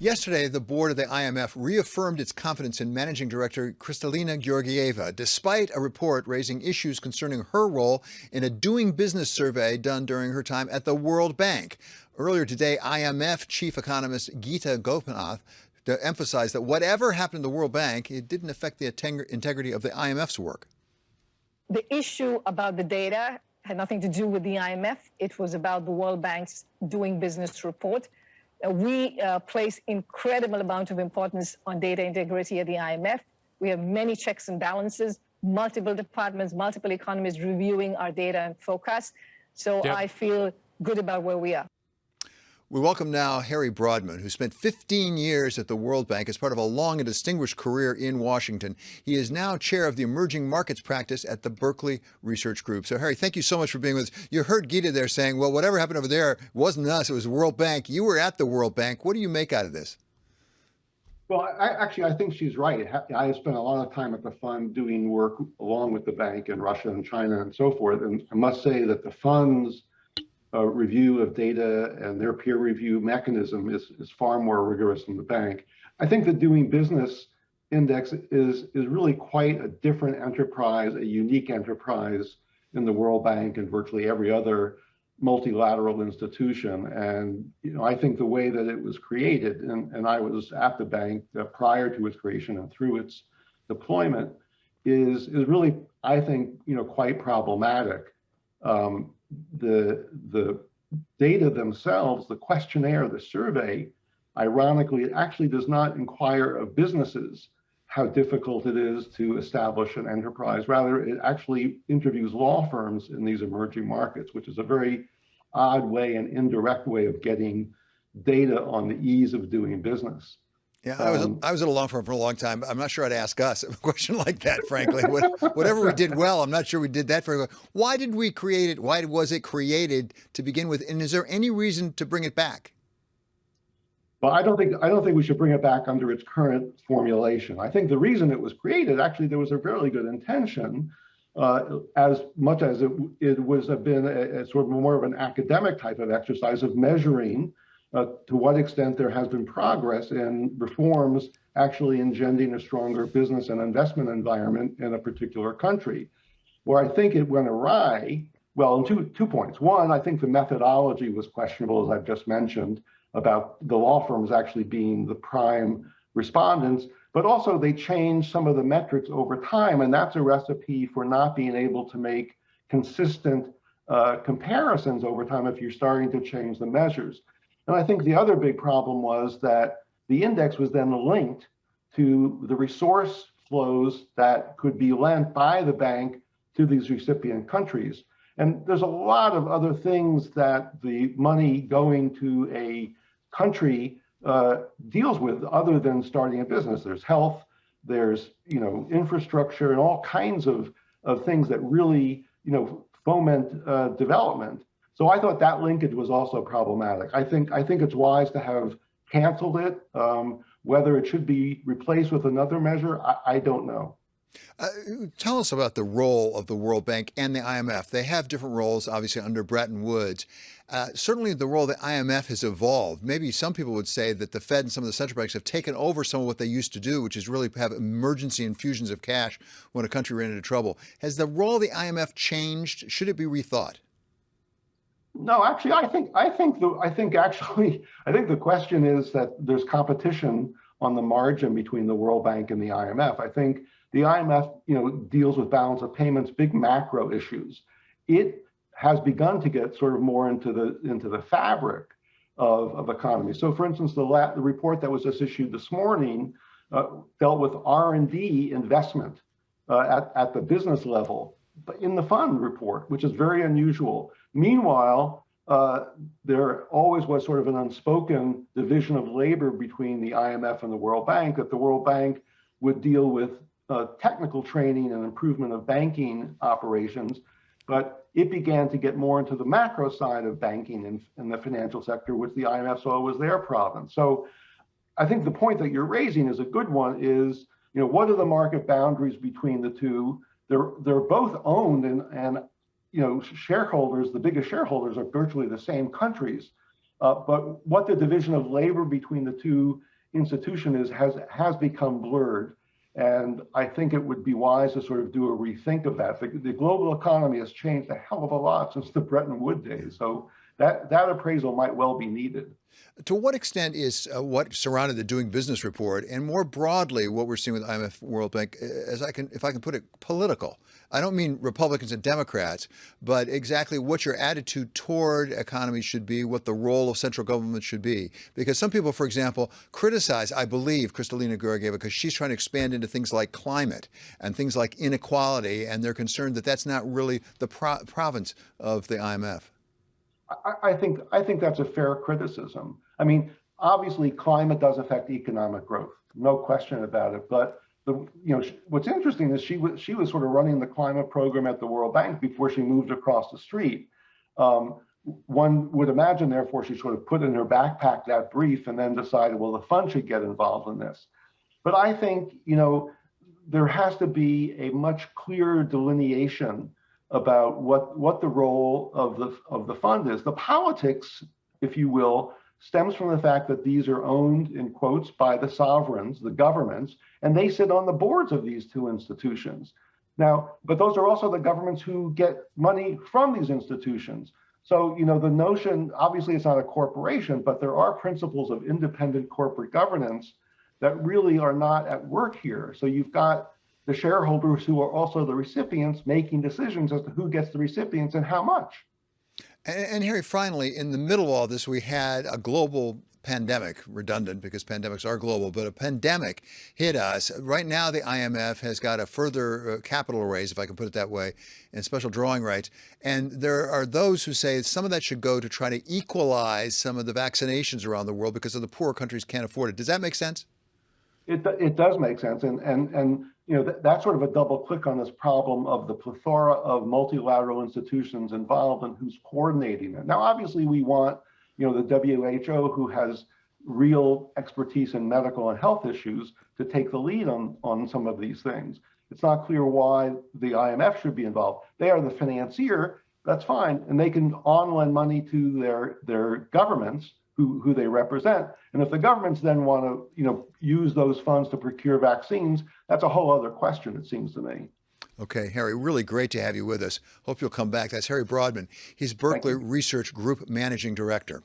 Yesterday, the board of the IMF reaffirmed its confidence in Managing Director Kristalina Georgieva, despite a report raising issues concerning her role in a doing business survey done during her time at the World Bank. Earlier today, IMF chief economist Geeta Gopinath emphasized that whatever happened to the World Bank, it didn't affect the integrity of the IMF's work. The issue about the data had nothing to do with the IMF. It was about the World Bank's doing business report. We place incredible amount of importance on data integrity at the IMF. We have many checks and balances, multiple departments, multiple economists reviewing our data and forecasts. So I feel good about where we are. We welcome now Harry Broadman, who spent 15 years at the World Bank as part of a long and distinguished career in Washington. He is now chair of the emerging markets practice at the Berkeley Research Group. So, Harry, thank you so much for being with us. You heard Geeta there saying, well, whatever happened over there wasn't us, it was the World Bank. You were at the World Bank. What do you make out of this? Well, I think she's right. I spent a lot of time at the fund doing work along with the bank in Russia and China and so forth. And I must say that the fund's review of data and their peer review mechanism is far more rigorous than the bank. I think the doing business index is really quite a different enterprise, a unique enterprise in the World Bank and virtually every other multilateral institution. And I think the way that it was created, and I was at the bank prior to its creation and through its deployment, is really, I think, quite problematic. The data themselves, the questionnaire, the survey, ironically, it actually does not inquire of businesses how difficult it is to establish an enterprise. Rather, it actually interviews law firms in these emerging markets, which is a very odd way and indirect way of getting data on the ease of doing business. Yeah, I was at a law firm for a long time. I'm not sure I'd ask us a question like that, frankly. Whatever we did well, I'm not sure we did that very well. Why did we create it? Why was it created to begin with? And is there any reason to bring it back? Well, I don't think we should bring it back under its current formulation. I think the reason it was created, actually, there was a fairly good intention, as much as it was been a sort of more of an academic type of exercise of measuring to what extent there has been progress in reforms actually engendering a stronger business and investment environment in a particular country. Where I think it went awry, well, in two points. One, I think the methodology was questionable, as I've just mentioned, about the law firms actually being the prime respondents, but also they changed some of the metrics over time, and that's a recipe for not being able to make consistent comparisons over time if you're starting to change the measures. And I think the other big problem was that the index was then linked to the resource flows that could be lent by the bank to these recipient countries. And there's a lot of other things that the money going to a country deals with other than starting a business. There's health, there's infrastructure, and all kinds of things that really foment development. So I thought that linkage was also problematic. I think it's wise to have canceled it. Whether it should be replaced with another measure, I don't know. Tell us about the role of the World Bank and the IMF. They have different roles, obviously, under Bretton Woods. Certainly the role of the IMF has evolved. Maybe some people would say that the Fed and some of the central banks have taken over some of what they used to do, which is really have emergency infusions of cash when a country ran into trouble. Has the role of the IMF changed? Should it be rethought? No, actually, I think the question is that there's competition on the margin between the World Bank and the IMF. I think the IMF, deals with balance of payments, big macro issues. It has begun to get sort of more into the fabric of economy. So, for instance, the report that was just issued this morning dealt with R&D investment at the business level in the fund report, which is very unusual. Meanwhile, there always was sort of an unspoken division of labor between the IMF and the World Bank, that the World Bank would deal with technical training and improvement of banking operations, but it began to get more into the macro side of banking and the financial sector, which the IMF saw was their province. So I think the point that you're raising is a good one, is, what are the market boundaries between the two? They're both owned and shareholders, the biggest shareholders are virtually the same countries. But what the division of labor between the two institutions is has become blurred. And I think it would be wise to sort of do a rethink of that. The global economy has changed a hell of a lot since the Bretton Woods days. So that appraisal might well be needed. To what extent is what surrounded the Doing Business report, and more broadly what we're seeing with IMF, World Bank, if I can put it, political? I don't mean Republicans and Democrats, but exactly what your attitude toward economies should be, what the role of central government should be. Because some people, for example, criticize, I believe, Kristalina Georgieva because she's trying to expand into things like climate and things like inequality, and they're concerned that that's not really the province of the IMF. I think that's a fair criticism. I mean, obviously, climate does affect economic growth, no question about it. But what's interesting is she was sort of running the climate program at the World Bank before she moved across the street. One would imagine, therefore, she sort of put in her backpack that brief and then decided, well, the fund should get involved in this. But I think there has to be a much clearer delineation about what the role of the fund is. The politics, if you will, stems from the fact that these are owned, in quotes, by the sovereigns, the governments, and they sit on the boards of these two institutions. Now, but those are also the governments who get money from these institutions. So, the notion, obviously it's not a corporation, but there are principles of independent corporate governance that really are not at work here. So you've got the shareholders who are also the recipients making decisions as to who gets the recipients and how much. And Harry, finally, in the middle of all this, we had a global pandemic, redundant because pandemics are global, but a pandemic hit us. Right now, the IMF has got a further capital raise, if I can put it that way, and special drawing rights. And there are those who say some of that should go to try to equalize some of the vaccinations around the world because of the poorer countries can't afford it. Does that make sense? It does make sense. And that's sort of a double click on this problem of the plethora of multilateral institutions involved and who's coordinating it. Now, obviously, we want, the WHO, who has real expertise in medical and health issues, to take the lead on some of these things. It's not clear why the IMF should be involved. They are the financier, that's fine, and they can on-lend money to their governments who they represent. And if the governments then want to, use those funds to procure vaccines, that's a whole other question, it seems to me. Okay, Harry, really great to have you with us. Hope you'll come back. That's Harry Broadman. He's Berkeley Research Group Managing Director.